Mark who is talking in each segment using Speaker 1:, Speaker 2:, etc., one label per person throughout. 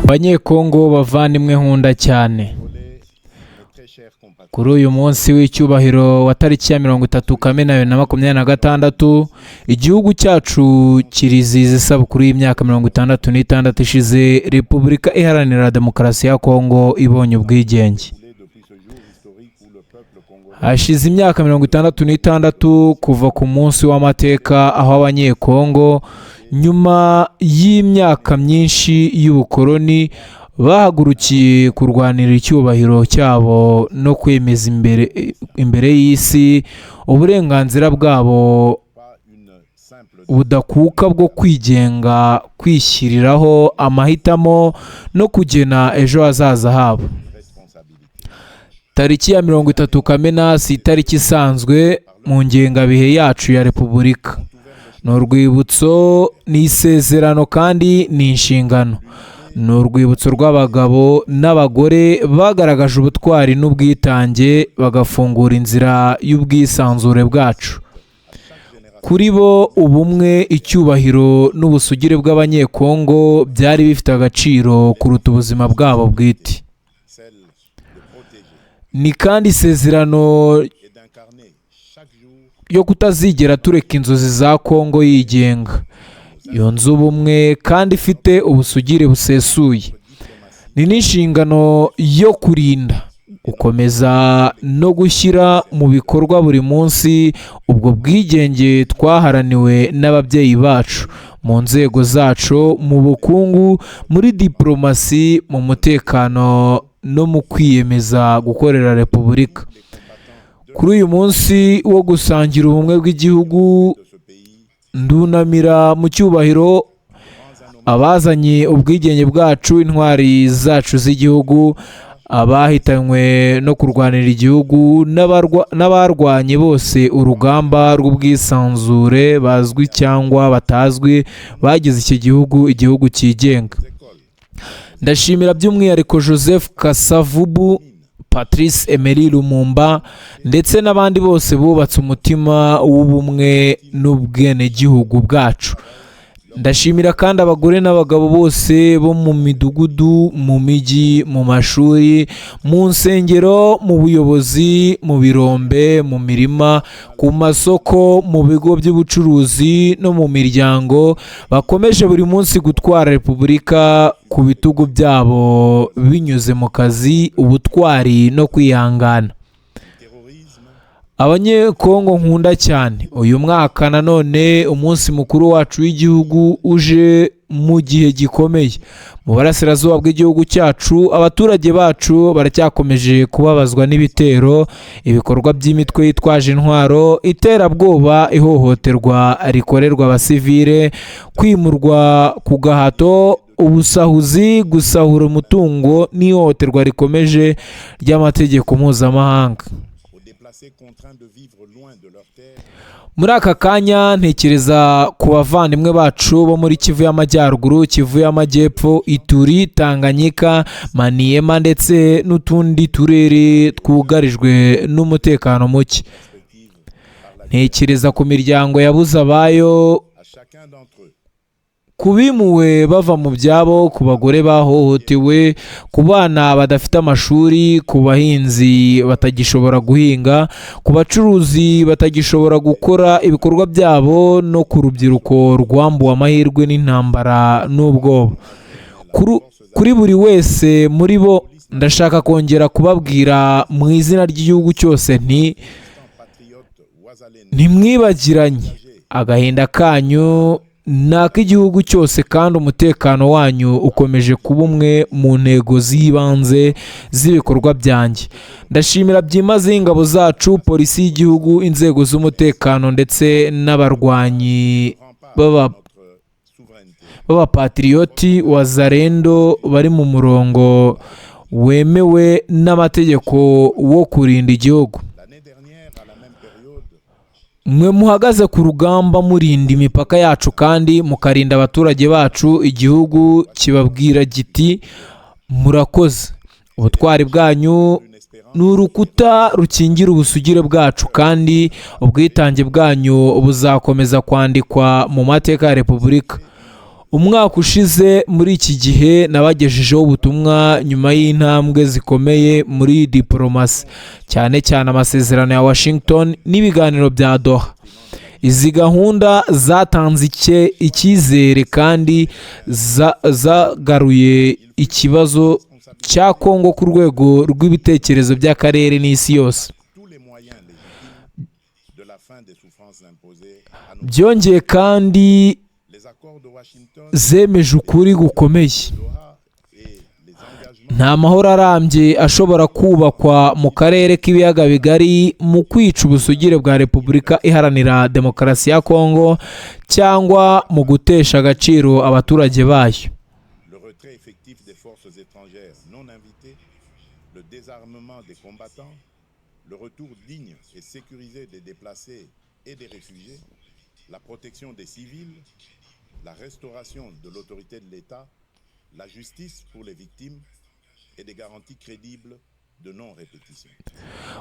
Speaker 1: Banyekongo bavandimwe nkunda cyane, kuri uyu munsi w'icyubahiro wa tariki ya 30 Kamena 2026 igihugu cyacu kirizihiza isabukuru y'imyaka 66 ishize Repubulika Iharanira Demokarasi ya Kongo ibonye ubwigenge. Hashize imyaka 66 kuva ku munsi w'amateka aho abanyekongo nyuma y'imyaka myinshi y'ubukoloni bahagurukiye kurwanira icyubahiro cyabo no kwemeza imbere y'isi uburenganzira bwabo budakuka bwo kwigenga, kwishyiriraho amahitamo no kugena ejo hazaza habo. Tariki ya 30 Kamena si itariki isanzwe mu ngengabihe yacu ya Repubulika. Ni urwibutso, ni isezerano kandi ni inshingano. Ni urwibutso rw'abagabo n'abagore bagaragaje ubutwari n'ubwitange bagafungura inzira y'ubwisanzure bwacu. Kuri bo ubumwe, icyubahiro n'ubusugire bw'abanyekongo byari bifite agaciro kuruta ubuzima bwabo bwite. Ni kandi isezerano yo kutazigera tureka inzozi za Kongo yigenga, yunze ubumwe kandi ifite ubusugire busesuye. Ni n'inshingano yo kurinda, gukomeza no gushyira mu bikorwa buri munsi ubwo bwigenge twaharaniwe n'ababyeyi bacu, mu nzego zacu, mu bukungu, muri diplomasi, mu mutekano no mu kwiyemeza gukorera Repubulika. Kuri uyu munsi wo gusangira ubumwe bw'igihugu, ndunamira mu cyubahiro abazanye ubwigenge bwacu, intwari zacu z'igihugu, abahitanywe no kurwanira igihugu n'abarwanye bose urugamba rw'ubwisanzure, bazwi cyangwa batazwi, bagize iki gihugu igihugu cyigenga. Ndashimira by'umwihariko Joseph Kasavubu, Patrice Emery Lumumba ndetse n'abandi bose bubatse umutima w'ubumwe n'ubwenegihugu bwacu. Ndashimira kandi abagore n'abagabo bose bo mu midugudu, mu mijyi, mu mashuri, mu nsengero, mu buyobozi, mu birombe, mu mirima, ku masoko, mu bigo by'ubucuruzi no mu miryango, bakomeje buri munsi gutwara Repubulika ku bitugu byabo binyuze mu kazi, ubutwari no kwihangana. Abanyekongo nkunda cyane, uyu mwaka nanone umunsi mukuru wacu w'igihugu uje mu gihe gikomeye. Mu burasirazuba bw'igihugu cyacu, abaturage bacu baracyakomeje kubabazwa n'ibitero, ibikorwa by'imitwe yitwaje intwaro, iterabwoba, ihohoterwa rikorerwa abasivile, kwimurwa ku gahato, ubusahuzi, gusahura umutungo n'ihohoterwa rikomeje ry'amategeko mpuzamahanga. Muri aka kanya ntekereza ku bavandimwe bacu bo muri Kivu y'Amajyaruguru, Kivu y'Amajyepfo, Ituri, Tanganyika, Maniema ndetse n'utundi turere twugarijwe n'umutekano muke. Ntekereza ku miryango yabuze abayo, ku bimuwe bava mu byabo, ku bagore bahohotewe, ku bana badafite amashuri, ku bahinzi batagishobora guhinga, ku bacuruzi batagishobora gukora ibikorwa byabo no ku rubyiruko rwambuwe amahirwe n'intambara n'ubwoba. Kuri buri wese muri bo ndashaka kongera kubabwira mu izina ry'igihugu cyose ntimwibagiranye. Agahinda kanyu ni ak'igihugu cyose kandi umutekano wanyu ukomeje kuba umwe mu ntego z'ibanze z'ibikorwa byanjye. Ndashimira byimazeyo ingabo zacu, polisi y'igihugu, inzego z'umutekano ndetse n'abarwanyi b'abapatriyoti wazalendo bari mu murongo wemewe n'amategeko wo kurinda igihugu. Mwe muhagaze ku rugamba murinda imipaka yacu kandi mukarinda abaturage bacu, igihugu kibabwira giti murakoze. Ubutwari bwanyu ni urukuta rukingira ubusugire bwacu kandi ubwitange bwanyu buzakomeza kwandikwa mu mateka ya Repubulika. umwaka ushize muri iki gihe nabagejejeho ubutumwa nyuma y'intambwe zikomeye muri diporomasi, cyane cyane amasezerano ya Washington n'ibiganiro bya Doha. Izi gahunda zatanze icyizere kandi zagaruye ikibazo cya Kongo ku rwego rw'ibitekerezo by'akarere n'isi yose. Byongeye kandi zemeje ukuri gukomeye. Nta mahoro arambye ashobora kubakwa mu karere k'ibiyaga bigari mu kwica ubusugire bwa Repubulika Iharanira Demokarasi ya Kongo cyangwa mu gutesha agaciro abaturage bayo.
Speaker 2: La protection des civils, la restauration de l'autorité de l'État, la justice pour les victimes et des garanties crédibles de non-répétition.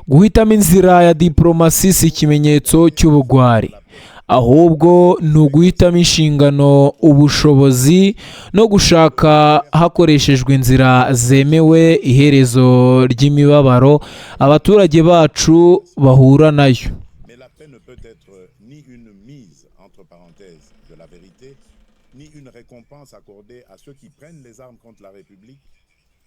Speaker 1: Guhitamo inzira ya diplomasi si ikimenyetso cy'ubugwari, ahubwo ni uguhitamo inshingano, ubushobozi no gushaka hakoreshejwe inzira zemewe iherezo ry'imibabaro abaturage bacu bahura nayo.
Speaker 2: Ni une récompense accordée à ceux qui prennent les armes contre la République,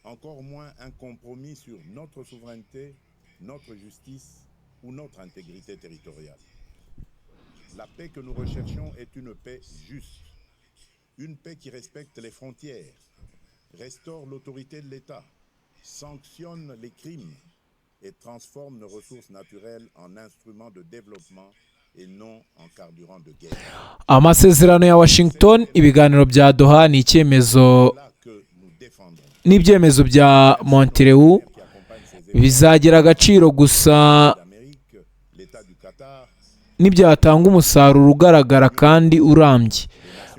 Speaker 2: encore moins un compromis sur notre souveraineté, notre justice ou notre intégrité territoriale. La paix que nous recherchons est une paix juste, une paix qui respecte les frontières, restaure l'autorité de l'État, sanctionne les crimes et transforme nos ressources naturelles en instruments de développement et non en carburant de guerre.
Speaker 1: Amasezerano ya Washington, ibiganiro bya Doha ni icyemezo n'ibyemezo bya Montreal bizagira agaciro gusa n'ibyatanga umusaruro ugaragara kandi urambye.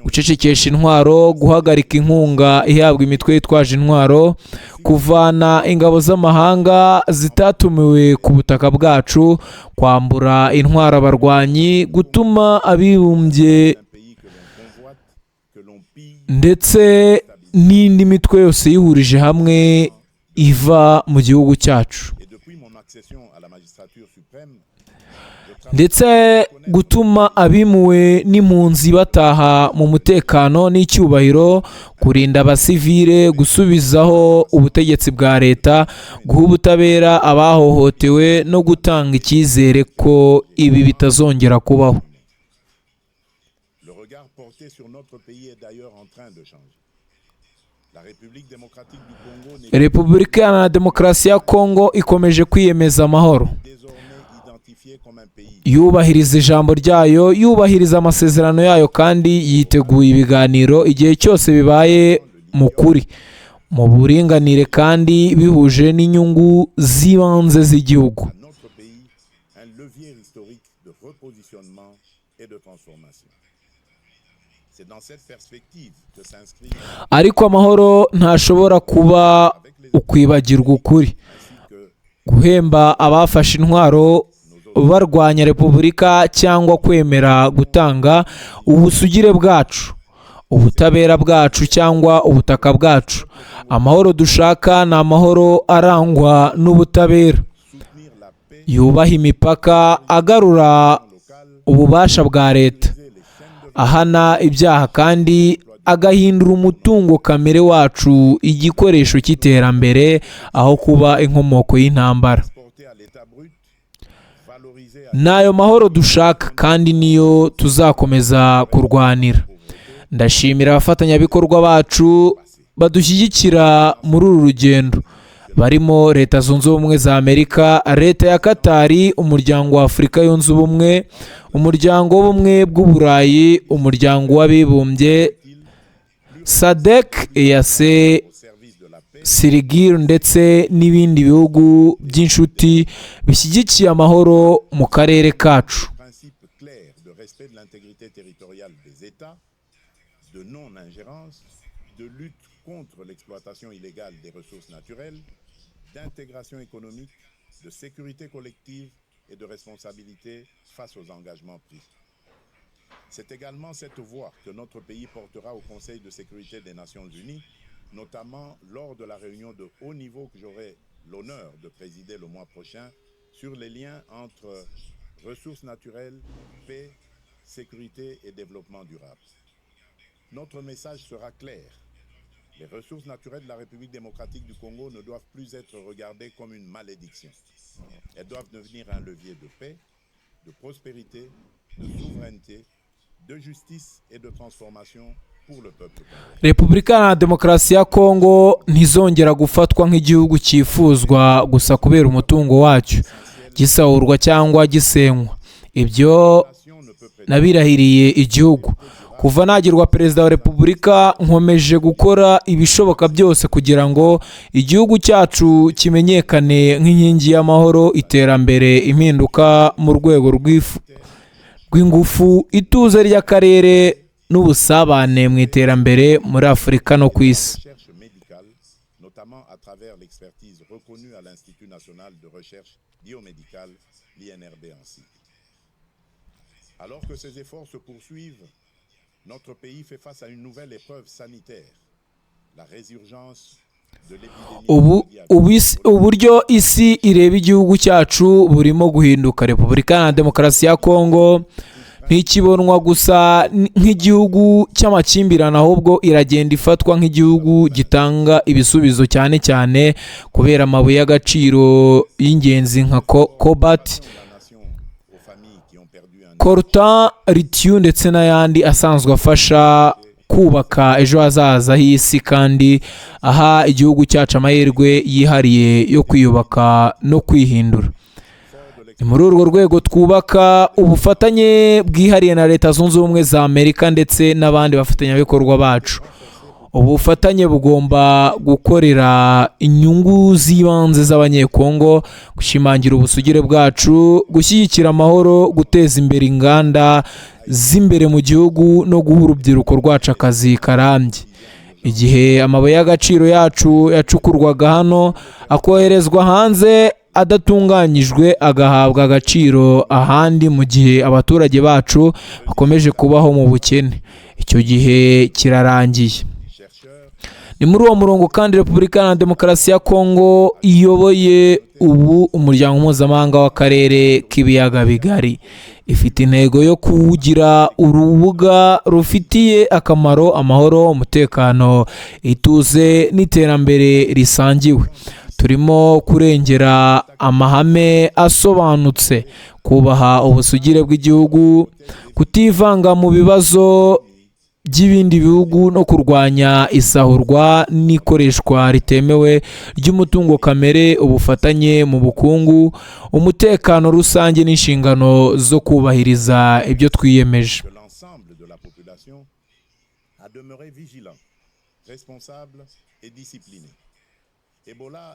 Speaker 1: Gucecekesha intwaro, guhagarika inkunga ihabwa imitwe yitwaje intwaro, kuvana ingabo z'amahanga zitatumiwe ku butaka bwacu, kwambura intwaro abarwanyi, gutuma abibumbye ndetse n'indi mitwe yose yihurije hamwe iva mu gihugu cyacu, ndetse gutuma abimuwe n'impunzi bataha mu mutekano n'icyubahiro, kurinda abasivile, gusubizaho ubutegetsi bwa leta, guha ubutabera abahohotewe no gutanga icyizere ko ibi bitazongera kubaho. Repubulika Iharanira Demokarasi ya Kongo ikomeje kwiyemeza amahoro. Yubahiriza ijambo ryayo, yubahiriza amasezerano yayo kandi yiteguye ibiganiro igihe cyose bibaye mu kuri, mu buringanire kandi bihuje n'inyungu z'ibanze z'igihugu. Ariko amahoro ntashobora kuba ukwibagirwa ukuri. Guhemba abafashe intwaro barwanya Repubulika cyangwa kwemera gutanga ubusugire bwacu, ubutabera bwacu cyangwa ubutaka bwacu. Amahoro dushaka ni amahoro arangwa n'ubutabera, yubaha imipaka, agarura ububasha bwa leta, ahana ibyaha kandi agahindura umutungo kamere wacu igikoresho cy'iterambere aho kuba inkomoko y'intambara. N'ayo mahoro dushaka kandi niyo tuzakomeza kurwanira. Ndashimira abafatanyabikorwa bacu badushyigikira muri uru rugendo, barimo Leta Zunze Ubumwe za Amerika, Leta ya Katari, Umuryango wa Afurika Yunze Ubumwe, Umuryango w'Ubumwe bw'Uburayi, Umuryango w'Abibumbye, SADC, EAC, Sirigir ndetse n'ibindi bihugu by'inshuti bishyigikiye amahoro mu karere kacu.
Speaker 2: D'intégration économique, de sécurité collective et de responsabilité face aux engagements pris. C'est également cette voix que notre pays portera au Conseil de sécurité des Nations Unies, notamment lors de la réunion de haut niveau que j'aurai l'honneur de présider le mois prochain sur les liens entre ressources naturelles, paix, sécurité et développement durable. Notre message sera clair. Les ressources naturelles de la République démocratique du Congo ne doivent plus être regardées comme une malédiction. Elles doivent devenir un levier de paix, de prospérité, de souveraineté, de justice et de transformation pour le peuple congolais.
Speaker 1: repubulika iharanira demokarasi ya kongo ntizongera gufatwa nk'igihugu cyifuzwa gusa kubera umutungo wacyo gisahurwa cyangwa gisenywa. Ibyo nabirahiriye igihugu kuva nagirwa perezida wa repubulika. Nkomeje gukora ibishoboka byose kugira ngo igihugu cyacu kimenyekane nk'inkingi y'amahoro, iterambere, impinduka mu rwego rw'ingufu, ituze ry'akarere n'ubusabane mu iterambere muri Afurika no ku isi.
Speaker 2: Recherche médicale, notamment à travers l'expertise reconnue à l'Institut national de recherche biomédicale, l'INRB ainsi. Alors que ces efforts se poursuivent, notre pays fait face à une nouvelle épreuve sanitaire, la résurgence de l'épidémie.
Speaker 1: Uburyo isi ireba igihugu cyacu burimo guhinduka. Repubulika Iharanira Demokarasi ya Kongo ntikibonwa gusa nk'igihugu cy'amakimbirane, ahubwo iragenda ifatwa nk'igihugu gitanga ibisubizo, cyane cyane kubera amabuye y'agaciro y'ingenzi nka cobalt, coltan, lithium ndetse n'ayandi asanzwe afasha kubaka ejo hazaza h'isi kandi aha igihugu cyacu amahirwe yihariye yo kwiyubaka no kwihindura. Ni muri urwo rwego twubaka ubufatanye bwihariye na Leta Zunze Ubumwe za Amerika ndetse n'abandi bafatanyabikorwa bacu. Ubufatanye bugomba gukorera inyungu z'ibanze z'abanyekongo, gushimangira ubusugire bwacu, gushyigikira amahoro, guteza imbere inganda z'imbere mu gihugu no guha urubyiruko rwacu akazi karambye. Igihe amabuye y'agaciro yacu yacukurwaga hano akoherezwa hanze adatunganyijwe agahabwa agaciro ahandi, mu gihe abaturage bacu bakomeje kubaho mu bukene, icyo gihe kirarangiye. Ni muri uwo murongo kandi Repubulika Iharanira Demokarasi ya Kongo iyoboye ubu umuryango mpuzamahanga w'akarere k'ibiyaga bigari. Ifite intego yo kuwugira urubuga rufitiye akamaro amahoro, umutekano, ituze n'iterambere risangiwe. Turimo kurengera amahame asobanutse, kubaha ubusugire bw'igihugu, kutivanga mu bibazo by'ibindi bihugu no kurwanya isahurwa n'ikoreshwa ritemewe ry'umutungo kamere, ubufatanye mu bukungu, umutekano rusange n'inshingano zo kubahiriza ibyo twiyemeje.
Speaker 2: Que l'ensemble de la population a demeuré vigilant, responsable et discipliné. Ebola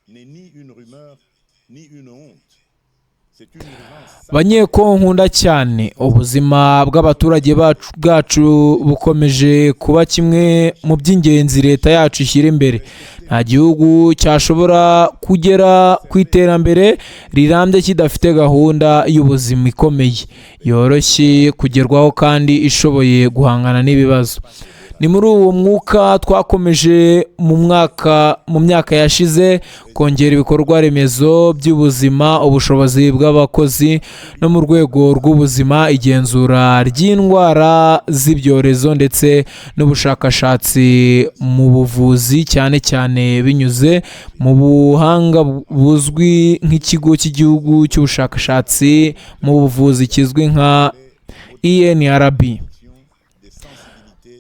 Speaker 2: n'est ni une rumeur ni une honte.
Speaker 1: Banyekongo nkunda cyane, ubuzima bw'abaturage bwacu bukomeje kuba kimwe mu by'ingenzi leta yacu ishyira imbere. Nta gihugu cyashobora kugera ku iterambere rirambye kidafite gahunda y'ubuzima ikomeye, yoroshye kugerwaho kandi ishoboye guhangana n'ibibazo. Ni muri uwo mwuka twakomeje mu myaka yashize kongera ibikorwa remezo by'ubuzima, ubushobozi bw'abakozi no mu rwego rw'ubuzima, igenzura ry'indwara z'ibyorezo ndetse n'ubushakashatsi mu buvuzi, cyane cyane binyuze mu buhanga buzwi nk'ikigo cy'igihugu cy'ubushakashatsi mu buvuzi kizwi nka INRB.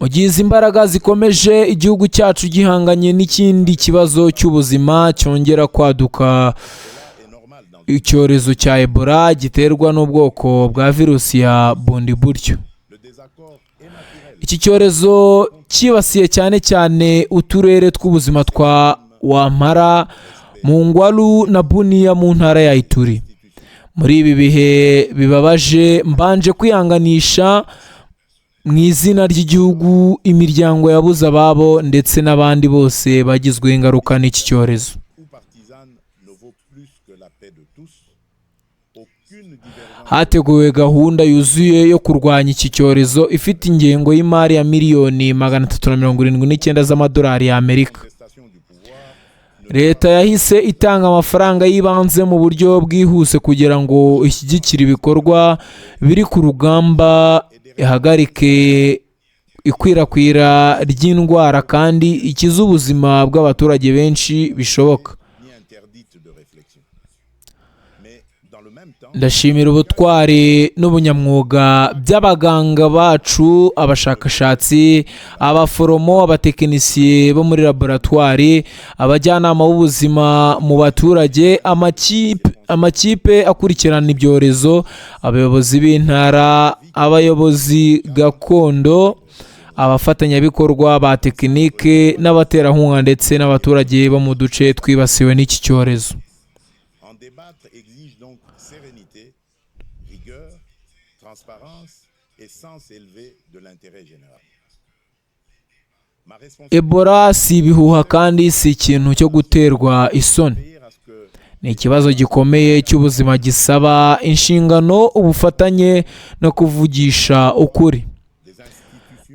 Speaker 1: Mu gihe izi imbaraga zikomeje, igihugu cyacu gihanganye n'ikindi kibazo cy'ubuzima cyongera kwaduka, icyorezo cya Ebola giterwa n'ubwoko bwa virusi ya bundiburyo. Iki cyorezo cyibasiye cyane cyane uturere tw'ubuzima twa Wampara, Mungwalu na Bunia mu ntara ya Ituri. Muri ibi bihe bibabaje mbanje kwihanganisha mu izina ry'igihugu imiryango yabuze ababo ndetse n'abandi bose bagizweho ingaruka n'iki cyorezo. hateguwe gahunda yuzuye yo kurwanya iki cyorezo ifite ingengo y'imari ya miliyoni 379 z'amadolari y'Amerika. Leta yahise itanga amafaranga y'ibanze mu buryo bwihuse kugira ngo ishyigikire ibikorwa biri ku rugamba, ihagarike ikwirakwira ry'indwara kandi ikize ubuzima bw'abaturage benshi bishoboka. Ndashimira ubutwari n'ubunyamwuga by'abaganga bacu, abashakashatsi, abaforomo, abatekinisiye bo muri laboratwari, abajyanama b'ubuzima mu baturage, amakipe akurikirana ibyorezo, abayobozi b'intara, abayobozi gakondo, abafatanyabikorwa ba tekinike n'abaterankunga ndetse n'abaturage bo mu duce twibasiwe n'iki cyorezo. Ebola si ibihuha kandi si ikintu cyo guterwa isoni. Ni ikibazo gikomeye cy'ubuzima gisaba inshingano, ubufatanye no kuvugisha ukuri.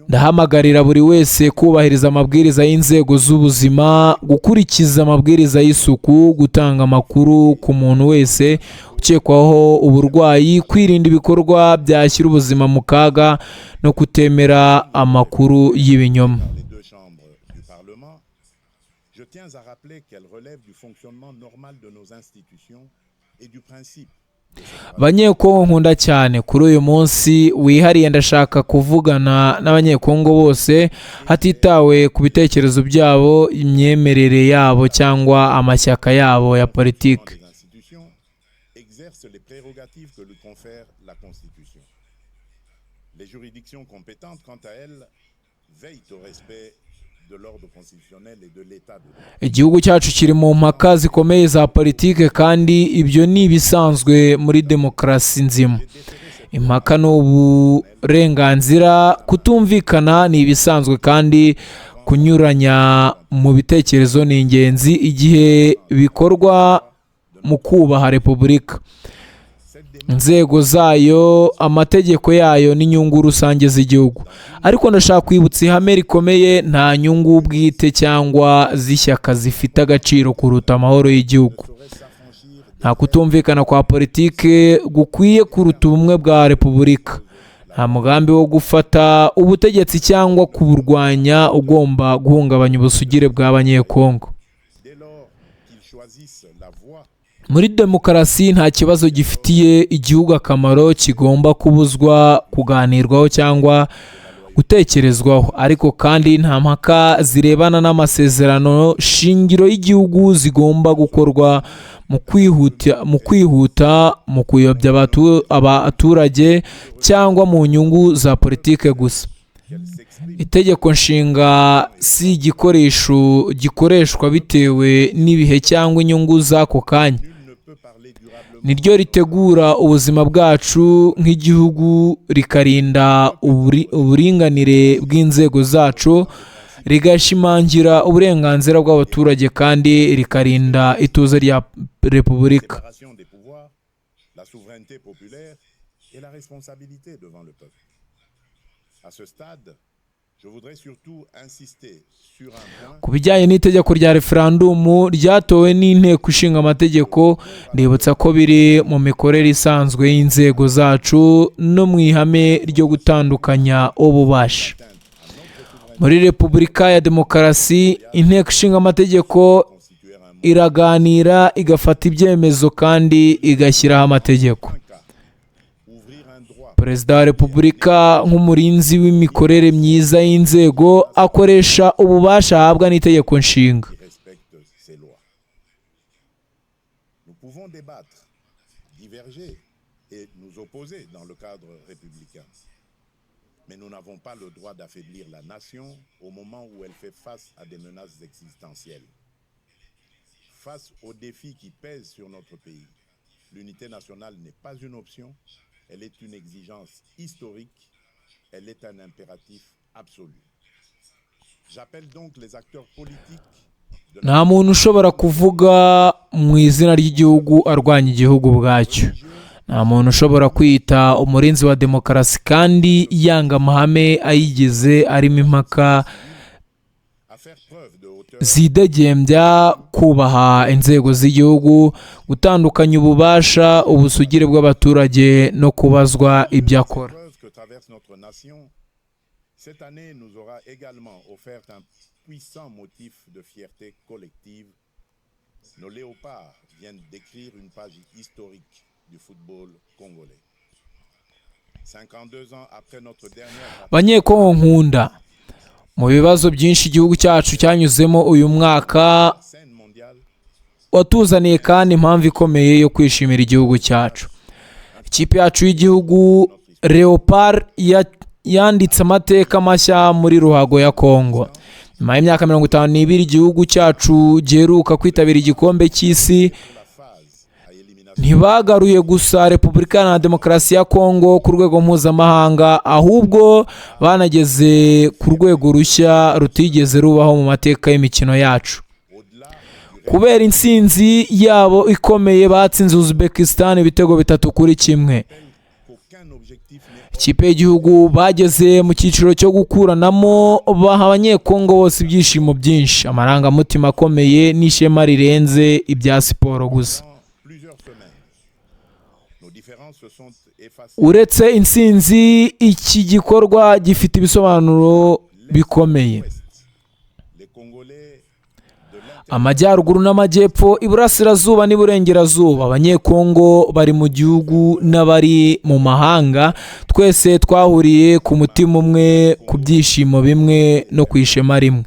Speaker 1: Ndahamagarira buri wese kubahiriza amabwiriza y'inzego z'ubuzima, gukurikiza amabwiriza y'isuku, gutanga amakuru ku muntu wese ukekwaho uburwayi, kwirinda ibikorwa byashyira ubuzima mu kaga no kutemera amakuru y'ibinyoma. Abanyekongo nkunda cyane, kuri uyu munsi wihariye ndashaka kuvugana n'abanyekongo bose hatitawe ku bitekerezo byabo, imyemerere yabo cyangwa amashyaka yabo ya politiki. Igihugu cyacu kiri mu mpaka zikomeye za politiki kandi ibyo ni ibisanzwe muri demokarasi nzima. Impaka ni uburenganzira, kutumvikana ni ibisanzwe kandi kunyuranya mu bitekerezo ni ingenzi igihe bikorwa mu kubaha Repubulika, inzego zayo, amategeko yayo n'inyungu rusange z'igihugu. Ariko ndashaka kwibutsa ihame rikomeye: nta nyungu bwite cyangwa z'ishyaka zifite agaciro kuruta amahoro y'igihugu. Nta kutumvikana kwa politiki gukwiye kuruta ubumwe bwa Repubulika. Nta mugambi wo gufata ubutegetsi cyangwa kuburwanya ugomba guhungabanya ubusugire bw'abanyekongo. Muri demokarasi nta kibazo gifitiye igihugu akamaro kigomba kubuzwa kuganirwaho cyangwa gutekerezwaho, ariko kandi nta mpaka zirebana n'amasezerano shingiro y'igihugu zigomba gukorwa mu kwihuta, mu kuyobya abaturage cyangwa mu nyungu za politiki gusa. Itegeko nshinga si igikoresho gikoreshwa bitewe n'ibihe cyangwa inyungu z'ako kanya. Niryo ritegura ubuzima bwacu nk'igihugu, rikarinda uburinganire bw'inzego zacu, rigashimangira uburenganzira bw'abaturage kandi rikarinda ituze rya Repubulika. Ku bijyanye n'itegeko rya referandumu ryatowe n'inteko ishinga amategeko, ndibutsa ko biri mu mikorere isanzwe y'inzego zacu no mu ihame ryo gutandukanya ububasha. Muri Repubulika ya Demokarasi, inteko ishinga amategeko iraganira, igafata ibyemezo kandi igashyiraho amategeko. Perezida wa Repubulika nk'umurinzi w'imikorere myiza y'inzego akoresha ububasha ahabwa n'itegeko nshinga.
Speaker 2: Mais nous n'avons pas le droit d'affaiblir la nation au moment où elle fait face à des menaces existentielles. Face aux défis qui pèsent sur notre pays, l'unité nationale n'est pas une option, elle est une exigence historique, elle est un impératif absolu. J'appelle donc les acteurs politiques.
Speaker 1: Nta muntu ushobora kuvuga mu izina ry'igihugu arwanya igihugu bwacyo. nta muntu ushobora kwita umurinzi wa demokarasi kandi yanga amahame ayigize arimo impaka
Speaker 2: à faire preuve de hauteur
Speaker 1: zidegembya, kubaha inzego z'igihugu, gutandukanya ububasha, ubusugire bw'abaturage no kubazwa ibyo akora.
Speaker 2: preuve que traverse notre nation. Cette année nous aura également offert un puissant motif de fierté collective. Nos léopards viennent d'écrire une page historique du football congolais. 52 ans après notre dernière
Speaker 1: Banyekongo nkunda, mu bibazo byinshi igihugu cyacu cyanyuzemo uyu mwaka
Speaker 2: scène mondiale,
Speaker 1: watuzaniye kandi impamvu ikomeye yo kwishimira igihugu cyacu. Ikipe yacu y'igihugu Leopard yanditse amateka mashya muri ruhago ya Kongo. Nyuma y'imyaka 52 igihugu cyacu giheruka kwitabira igikombe cy'isi,
Speaker 2: la phase à élimination
Speaker 1: ntibagaruye gusa Repubulika Iharanira Demokarasi ya Kongo ku rwego mpuzamahanga, ahubwo banageze ku rwego rushya rutigeze rubaho mu mateka y'imikino yacu.
Speaker 2: au-delà du
Speaker 1: Kubera intsinzi yabo ikomeye batsinze Uzbekistan ibitego 3-1.
Speaker 2: qu'aucun objectif n'est
Speaker 1: Ikipe y'igihugu bageze mu cyiciro cyo gukuranamo, baha abanyekongo bose ibyishimo byinshi, amarangamutima akomeye n'ishema rirenze ibya siporo gusa.
Speaker 2: en plusieurs semaines. Nos différences se sont effacées.
Speaker 1: Uretse intsinzi, iki gikorwa gifite ibisobanuro bikomeye.
Speaker 2: Les Congolais de l'Est
Speaker 1: Amajyaruguru n'amajyepfo, iburasirazuba n'iburengerazuba, abanyekongo bari mu gihugu n'abari mu mahanga, twese twahuriye ku mutima umwe, ku byishimo bimwe no ku ishema rimwe.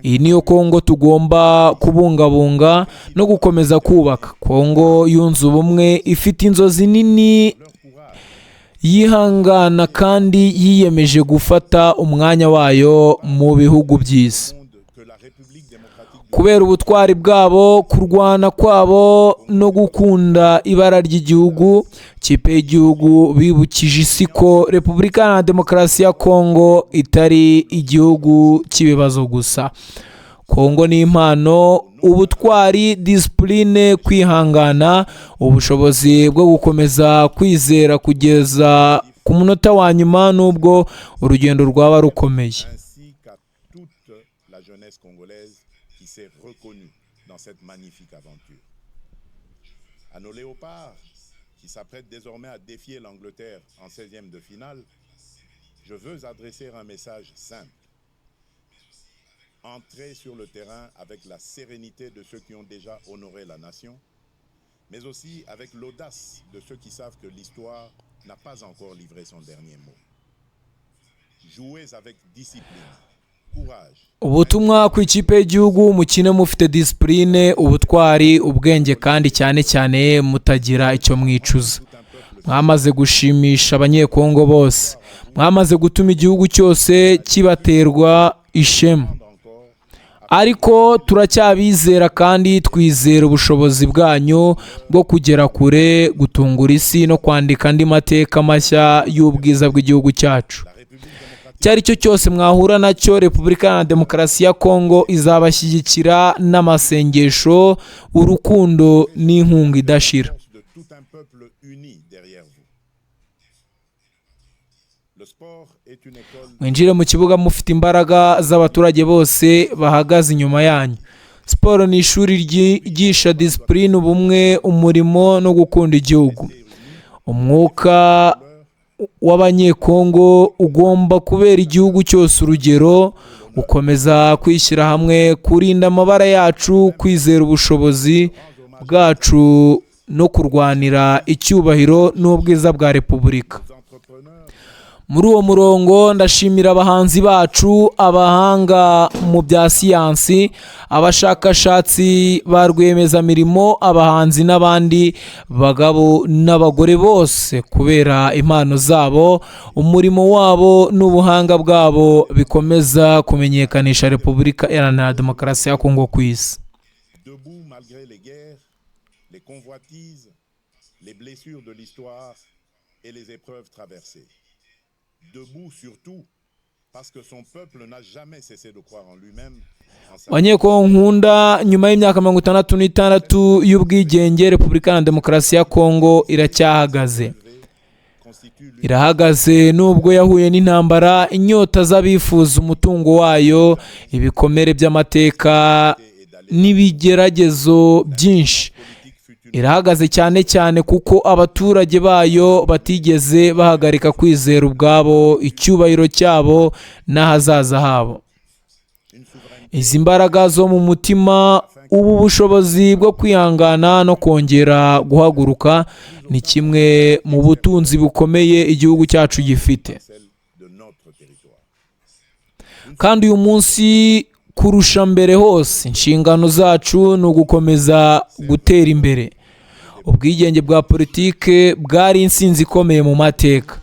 Speaker 1: Iyi niyo Kongo tugomba kubungabunga no gukomeza kubaka. Kongo yunze ubumwe, ifite inzozi nini,
Speaker 2: leur courage
Speaker 1: yihangana kandi yiyemeje gufata umwanya wayo mu bihugu by'isi.
Speaker 2: monde que la République démocratique du
Speaker 1: Kubera ubutwari bwabo, kurwana kwabo no gukunda ibara ry'igihugu, ikipe y'igihugu bibukije isi ko Repubulika Iharanira Demokarasi ya Kongo itari igihugu cy'ibibazo gusa. Kongo ni impano, ubutwari, disipurine, kwihangana, ubushobozi bwo gukomeza kwizera kugeza ku munota wa nyuma nubwo urugendo rwaba rukomeye.
Speaker 2: ainsi qu'à toute la jeunesse congolaise qui s'est reconnue dans cette magnifique aventure. À nos léopards qui s'apprêtent désormais à défier l'Angleterre en 16e de finale, je veux adresser un message simple. Entrez sur le terrain avec la sérénité de ceux qui ont déjà honoré la nation, mais aussi avec l'audace de ceux qui savent que l'histoire n'a pas encore livré son dernier mot. Jouez avec discipline, courage,
Speaker 1: Ubutumwa ku ikipe y'igihugu: mukine mufite disipurine, ubutwari, ubwenge kandi cyane cyane mutagira icyo mwicuza. Mwamaze gushimisha abanyekongo bose, mwamaze gutuma igihugu cyose kibaterwa ishema. Ariko turacyabizera kandi twizera ubushobozi bwanyu bwo kugera kure, gutungura isi no kwandika andi mateka mashya y'ubwiza bw'igihugu cyacu. Icyo ari cyo cyose mwahura nacyo, Repubulika Iharanira Demokarasi ya Kongo izabashyigikira n'amasengesho, urukundo n'inkunga idashira.
Speaker 2: de tout un peuple uni derrière vous. Le sport est une école
Speaker 1: Mwinjire mu kibuga mufite imbaraga z'abaturage bose bahagaze inyuma yanyu. Siporo ni ishuri ryigisha disipurine, ubumwe, umurimo no gukunda igihugu. Umwuka w'abanyekongo ugomba kubera igihugu cyose urugero, gukomeza kwishyira hamwe, kurinda amabara yacu, kwizera ubushobozi bwacu no kurwanira icyubahiro n'ubwiza bwa Repubulika.
Speaker 2: entrepreneurs
Speaker 1: Muri uwo murongo ndashimira abahanzi bacu, abahanga mu bya siyansi, abashakashatsi ba rwiyemezamirimo, abahanzi n'abandi bagabo n'abagore bose kubera impano zabo, umurimo wabo n'ubuhanga bwabo bikomeza kumenyekanisha Repubulika Iharanira Demokarasi ya Kongo ku isi.
Speaker 2: debout malgré les guerres, les convoitises, les blessures de l'histoire et les épreuves traversées. Debout surtout parce que son peuple n'a jamais cessé de croire en lui-même, en sa
Speaker 1: abanyekongo nkunda, nyuma y'imyaka 66 y'ubwigenge, repubulika na demokarasi ya kongo iracyahagaze.
Speaker 2: constitue l'une
Speaker 1: Irahagaze nubwo yahuye n'intambara, inyota z'abifuza umutungo wayo, ibikomere by'amateka n'ibigeragezo byinshi.
Speaker 2: politique fut une
Speaker 1: Irahagaze cyane cyane kuko abaturage bayo batigeze bahagarika kwizera ubwabo, icyubahiro cyabo n'ahazaza habo.
Speaker 2: souveraineté
Speaker 1: Izi mbaraga zo mu mutima, ubu bushobozi bwo kwihangana no kongera guhaguruka, ni kimwe mu butunzi bukomeye igihugu cyacu gifite.
Speaker 2: celle de notre territoire.
Speaker 1: Kandi uyu munsi kurusha mbere hose, inshingano zacu ni ugukomeza gutera imbere. Ubwigenge bwa politike bwari intsinzi ikomeye mu mateka.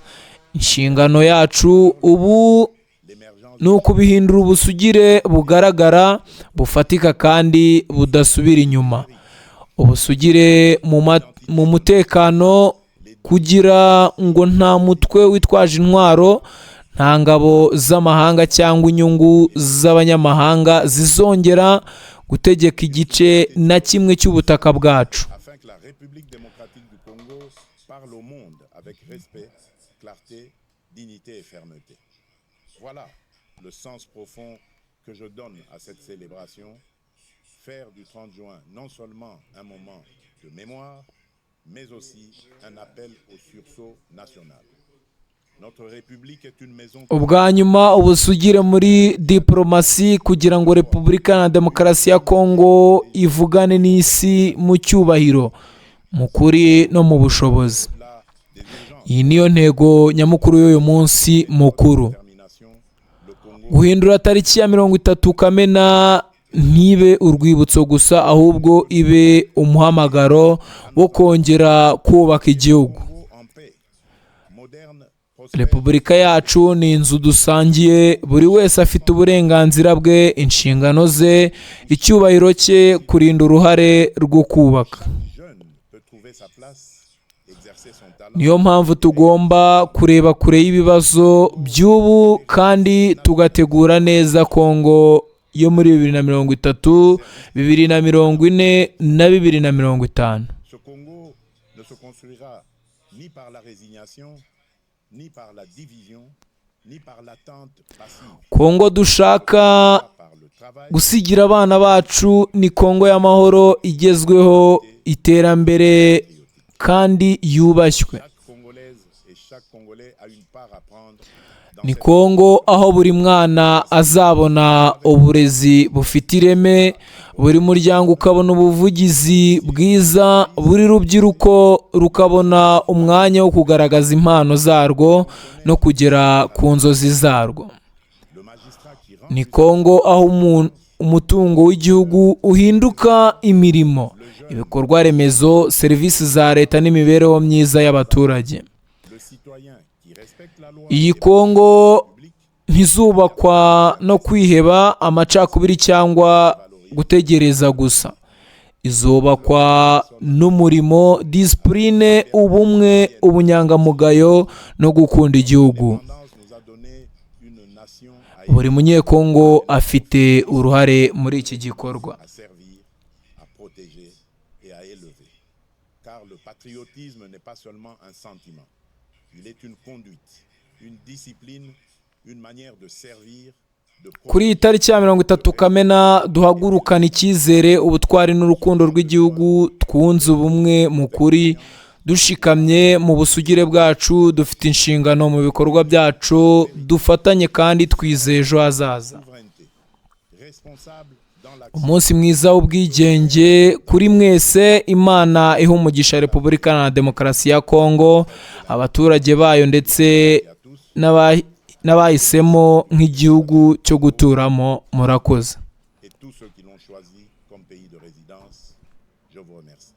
Speaker 1: Inshingano yacu ubu
Speaker 2: L'émergence
Speaker 1: ni ukubihindura ubusugire bugaragara, bufatika kandi budasubira inyuma. Ubusugire mu mutekano, kugira ngo nta mutwe witwaje intwaro, nta ngabo z'amahanga cyangwa inyungu z'abanyamahanga zizongera gutegeka igice na kimwe cy'ubutaka bwacu.
Speaker 2: afin que la République démocratique du Congo parle au monde avec respect, clarté, dignité et fermeté. Voilà le sens profond que je donne à cette célébration, faire du 30 juin non seulement un moment de mémoire, mais aussi un appel au sursaut national. Notre République est une maison
Speaker 1: Ubwa nyuma, ubusugire muri diplomasi, kugira ngo repubulika na demokarasi ya kongo ivugane n'isi mu cyubahiro, mu kuri no mu bushobozi.
Speaker 2: là des urgences
Speaker 1: Iyi niyo ntego nyamukuru y'uyu munsi mukuru.
Speaker 2: détermination. Le Congo
Speaker 1: Guhindura tariki ya 30 Kamena ntibe urwibutso gusa, ahubwo ibe umuhamagaro wo kongera kubaka igihugu.
Speaker 2: Congo en paix, moderne, prospère,
Speaker 1: Repubulika yacu ni inzu dusangiye, buri wese afite uburenganzira bwe, inshingano ze, icyubahiro cye, kurinda uruhare rwo kubaka.
Speaker 2: jeune peut trouver sa place, exercer son talent.
Speaker 1: Niyo mpamvu tugomba kureba kure y'ibibazo by'ubu kandi tugategura neza Kongo yo muri 2030, 2040 na 2050.
Speaker 2: Ce Congo ne se construira ni par la résignation, ni par la division, ni par l'attente passive,
Speaker 1: Kongo dushaka
Speaker 2: pas par le travail,
Speaker 1: gusigira abana bacu ni Kongo y'amahoro igezweho, iterambere kandi yubashywe.
Speaker 2: chaque Congolaise et chaque Congolais a une part à prendre dans
Speaker 1: Ni
Speaker 2: cette
Speaker 1: Kongo aho buri mwana azabona uburezi bufite ireme, buri muryango ukabona ubuvugizi bwiza, buri rubyiruko rukabona umwanya wo kugaragaza impano zarwo no kugera ku nzozi zarwo.
Speaker 2: le magistrat qui rend
Speaker 1: Ni Kongo aho umutungo w'igihugu uhinduka imirimo, ibikorwa remezo, serivisi za leta n'imibereho myiza y'abaturage.
Speaker 2: le citoyen qui respecte la loi
Speaker 1: Iyi Kongo ntizubakwa no kwiheba, amacakubiri cyangwa gutegereza gusa. Izubakwa n'umurimo, disipurine, ubumwe, ubunyangamugayo no gukunda igihugu.
Speaker 2: L'indépendance nous a donné une nation
Speaker 1: Buri munyekongo afite uruhare muri iki gikorwa.
Speaker 2: à servir, à protéger et à élever. Car le patriotisme n'est pas seulement un sentiment, il est une conduite, une discipline, une manière de servir, de
Speaker 1: Kuri iyi tariki ya 30 Kamena duhagurukana icyizere, ubutwari n'urukundo rw'igihugu, twunze ubumwe mu kuri, dushikamye mu busugire bwacu, dufite inshingano mu bikorwa byacu, dufatanye kandi twizeye ejo hazaza.
Speaker 2: souveraineté, responsable dans l'action
Speaker 1: Umunsi mwiza w'ubwigenge kuri mwese. Imana ihe umugisha Repubulika na Demokarasi ya Kongo, abaturage bayo ndetse
Speaker 2: à tous.
Speaker 1: n'abahisemo nk'igihugu cyo guturamo. Murakoze.
Speaker 2: Et tous ceux qui l'ont choisi comme pays de résidence, je vous remercie.